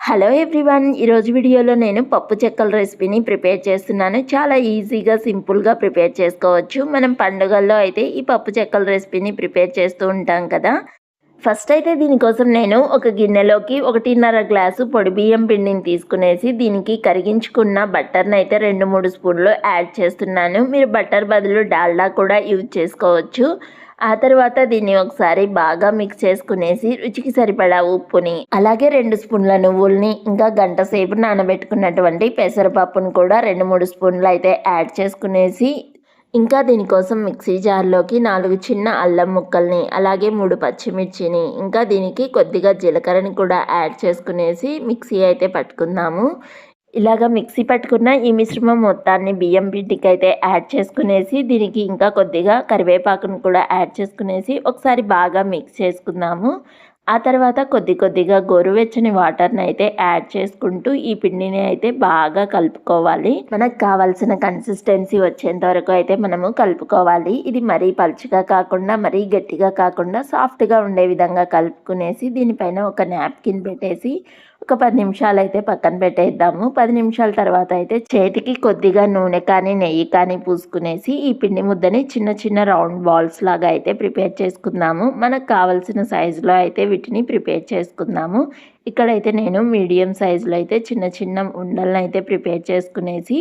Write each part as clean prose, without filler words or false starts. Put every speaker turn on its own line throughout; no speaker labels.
Hello everyone, ఈరోజు వీడియోలో నేను పప్పు చెక్కల రెసిపీని ప్రిపేర్ చేస్తున్నాను. చాలా ఈజీగా సింపుల్గా ప్రిపేర్ చేసుకోవచ్చు. మనం పండుగల్లో అయితే ఈ పప్పు చెక్కల రెసిపీని ప్రిపేర్ చేస్తూ ఉంటాం కదా. ఫస్ట్ అయితే దీనికోసం నేను ఒక గిన్నెలోకి 1.5 గ్లాసు పొడి బియ్యం పిండిని తీసుకునేసి దీనికి కరిగించుకున్న బటర్ని అయితే 2-3 స్పూన్లు యాడ్ చేస్తున్నాను. మీరు బటర్ బదులు డాల్డా కూడా యూజ్ చేసుకోవచ్చు. ఆ తర్వాత దీన్ని ఒకసారి బాగా మిక్స్ చేసుకునేసి రుచికి సరిపడా ఉప్పుని, అలాగే 2 స్పూన్ల నువ్వుల్ని, ఇంకా గంట సేపు నానబెట్టుకున్నటువంటి పెసరపప్పును కూడా 2-3 స్పూన్లు అయితే యాడ్ చేసుకునేసి, ఇంకా దీనికోసం మిక్సీ జార్లోకి 4 చిన్న అల్లం ముక్కల్ని, అలాగే 3 పచ్చిమిర్చిని, ఇంకా దీనికి కొద్దిగా జీలకర్రని కూడా యాడ్ చేసుకునేసి మిక్సీ అయితే పట్టుకుందాము. ఇలాగ మిక్సీ పట్టుకున్న ఈ మిశ్రమం మొత్తాన్ని బియ్యం పిండికి అయితే యాడ్ చేసుకునేసి దీనికి ఇంకా కొద్దిగా కరివేపాకును కూడా యాడ్ చేసుకునేసి ఒకసారి బాగా మిక్స్ చేసుకుందాము. ఆ తర్వాత కొద్దిగా గోరువెచ్చని వాటర్ని అయితే యాడ్ చేసుకుంటూ ఈ పిండిని అయితే బాగా కలుపుకోవాలి. మనకు కావాల్సిన కన్సిస్టెన్సీ వచ్చేంత వరకు అయితే మనము కలుపుకోవాలి. ఇది మరీ పలుచగా కాకుండా మరీ గట్టిగా కాకుండా సాఫ్ట్గా ఉండే విధంగా కలుపుకునేసి దీనిపైన ఒక నాప్కిన్ పెట్టేసి ఒక 10 నిమిషాలు అయితే పక్కన పెట్టేద్దాము. 10 నిమిషాల తర్వాత అయితే చేతికి కొద్దిగా నూనె కానీ నెయ్యి కానీ పూసుకునేసి ఈ పిండి ముద్దని చిన్న రౌండ్ బాల్స్ లాగా అయితే ప్రిపేర్ చేసుకుందాము. మనకు కావాల్సిన సైజులో అయితే వీటిని ప్రిపేర్ చేసుకుందాము. ఇక్కడైతే నేను మీడియం సైజులో అయితే చిన్న ఉండలను అయితే ప్రిపేర్ చేసుకునేసి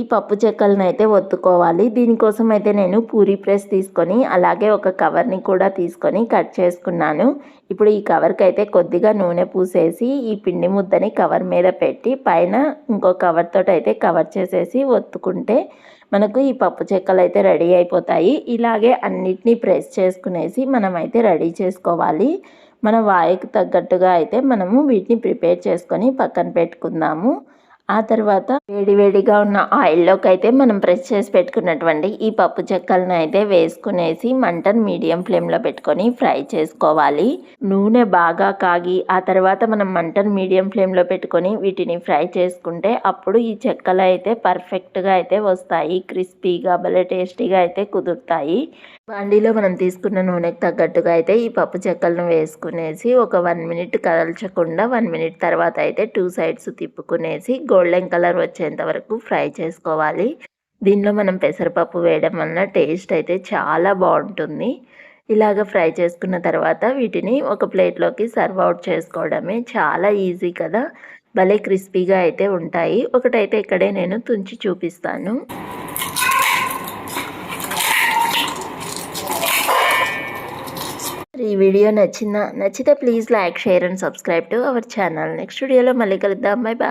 ఈ పప్పు చెక్కలను అయితే ఒత్తుకోవాలి. దీనికోసం అయితే నేను పూరీ ప్రెస్ తీసుకొని అలాగే ఒక కవర్ని కూడా తీసుకొని కట్ చేసుకున్నాను. ఇప్పుడు ఈ కవర్కి అయితే కొద్దిగా నూనె పూసేసి ఈ పిండి ముద్దని కవర్ మీద పెట్టి పైన ఇంకో కవర్ తోటి అయితే కవర్ చేసేసి ఒత్తుకుంటే మనకు ఈ పప్పు చెక్కలు అయితే రెడీ అయిపోతాయి. ఇలాగే అన్నిటినీ ప్రెస్ చేసుకునేసి మనం అయితే రెడీ చేసుకోవాలి. మన వాయికి తగ్గట్టుగా అయితే మనము వీటిని ప్రిపేర్ చేసుకొని పక్కన పెట్టుకుందాము. ఆ తర్వాత వేడిగా ఉన్న ఆయిల్లోకి అయితే మనం ప్రెస్ చేసి పెట్టుకున్నటువంటి ఈ పప్పు చెక్కలను అయితే వేసుకునేసి మంటను మీడియం ఫ్లేమ్లో పెట్టుకొని ఫ్రై చేసుకోవాలి. నూనె బాగా కాగి ఆ తర్వాత మనం మంటను మీడియం ఫ్లేమ్లో పెట్టుకొని వీటిని ఫ్రై చేసుకుంటే అప్పుడు ఈ చెక్కలు అయితే పర్ఫెక్ట్గా అయితే వస్తాయి. క్రిస్పీగా భలే టేస్టీగా అయితే కుదురుతాయి. బాండీలో మనం తీసుకున్న నూనెకి తగ్గట్టుగా అయితే ఈ పప్పు చెక్కలను వేసుకునేసి ఒక 1 మినిట్ కదల్చకుండా 1 మినిట్ తర్వాత అయితే 2 సైడ్స్ తిప్పుకునేసి గోల్డెన్ కలర్ వచ్చేంత వరకు ఫ్రై చేసుకోవాలి. దీనిలో మనం పెసరపప్పు వేయడం వలన టేస్ట్ అయితే చాలా బాగుంటుంది. ఇలాగ ఫ్రై చేసుకున్న తర్వాత వీటిని ఒక ప్లేట్లోకి సర్వ్ అవుట్ చేసుకోవడమే. చాలా ఈజీ కదా, భలే క్రిస్పీగా అయితే ఉంటాయి. ఒకటైతే ఇక్కడే నేను తుంచి చూపిస్తాను. ఈ వీడియో నచ్చితే please like, share and subscribe to our channel. Next వీడియోలో మళ్ళీ కలుద్దాం. Bye bye.